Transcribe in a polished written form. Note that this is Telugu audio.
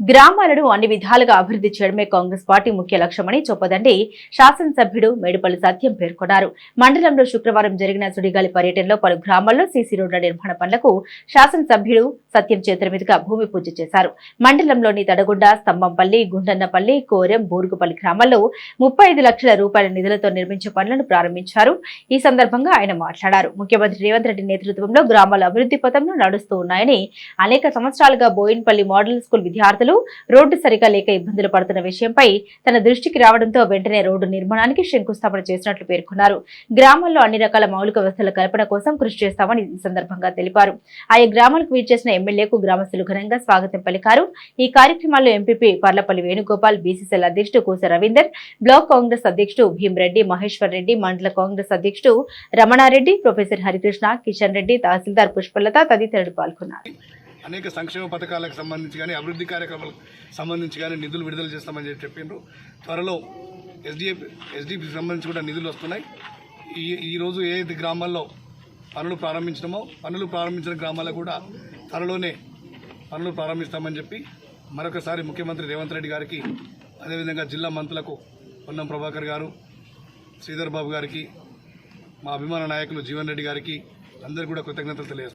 గ్రామాలను అన్ని విధాలుగా అభివృద్ధి చేయడమే కాంగ్రెస్ పార్టీ ముఖ్య లక్ష్యమని చొప్పదండి శాసనసభ్యుడు మేడుపల్లి సత్యం పేర్కొన్నారు. మండలంలో శుక్రవారం జరిగిన సుడిగాలి పర్యటనలో పలు గ్రామాల్లో సీసీ రోడ్ల నిర్మాణ పనులకు శాసనసభ్యుడు సత్యం చేతుల మీదుగా భూమి పూజ చేశారు. మండలంలోని తడగుండ, స్తంభంపల్లి, గుండన్నపల్లి, కోరెం, బూరుగుపల్లి గ్రామాల్లో 35 లక్షల రూపాయల నిధులతో నిర్మించే పనులను ప్రారంభించారు. ఈ సందర్భంగా ఆయన మాట్లాడారు. ముఖ్యమంత్రి రేవంత్ రెడ్డి నేతృత్వంలో గ్రామాల అభివృద్ధి పథంలో నడుస్తూ ఉన్నాయని, అనేక సంవత్సరాలుగా బోయిన్పల్లి మోడల్ స్కూల్ విద్యార్థులు రోడ్డు సరిగా లేక ఇబ్బందులు పడుతున్న విషయంపై తన దృష్టికి రావడంతో వెంటనే రోడ్డు నిర్మాణానికి శంకుస్థాపన చేసినట్లు పేర్కొన్నారు. గ్రామాల్లో అన్ని రకాల మౌలిక వసతుల కల్పన కోసం కృషి చేస్తామని ఈ సందర్భంగా తెలిపారు. ఆయా గ్రామాలకు విచ్చేసిన ఎమ్మెల్యేకు గ్రామస్తులు ఘనంగా స్వాగతం పలికారు. ఈ కార్యక్రమాల్లో ఎంపీపీ పర్లపల్లి వేణుగోపాల్, బీసీసీఎల్ అధ్యక్షుడు కూస రవీందర్, బ్లాక్ కాంగ్రెస్ అధ్యక్షుడు భీమరెడ్డి, మహేశ్వర్ రెడ్డి, మండల కాంగ్రెస్ అధ్యక్షుడు రమణారెడ్డి, ప్రొఫెసర్ హరికృష్ణ, కిషన్ రెడ్డి, తహసీల్దార్ పుష్పలత తదితరులు పాల్గొన్నారు. అనేక సంక్షేమ పథకాలకు సంబంధించి కానీ అభివృద్ధి కార్యక్రమాలకు సంబంధించి కానీ నిధులు విడుదల చేస్తామని చెప్పిండ్రు. త్వరలో ఎస్డిపికి సంబంధించి కూడా నిధులు వస్తున్నాయి. ఈరోజు ఏ గ్రామాల్లో పనులు ప్రారంభించినామో పనులు ప్రారంభించిన గ్రామాల్లో కూడా త్వరలోనే పనులు ప్రారంభిస్తామని చెప్పి మరొకసారి ముఖ్యమంత్రి రేవంత్ రెడ్డి గారికి, అదేవిధంగా జిల్లా మంత్రులకు పొన్నం ప్రభాకర్ గారు, శ్రీధర్ బాబు గారికి, మా అభిమాన నాయకులు జీవన్ రెడ్డి గారికి అందరికీ కూడా కృతజ్ఞతలు తెలియజేస్తున్నాను.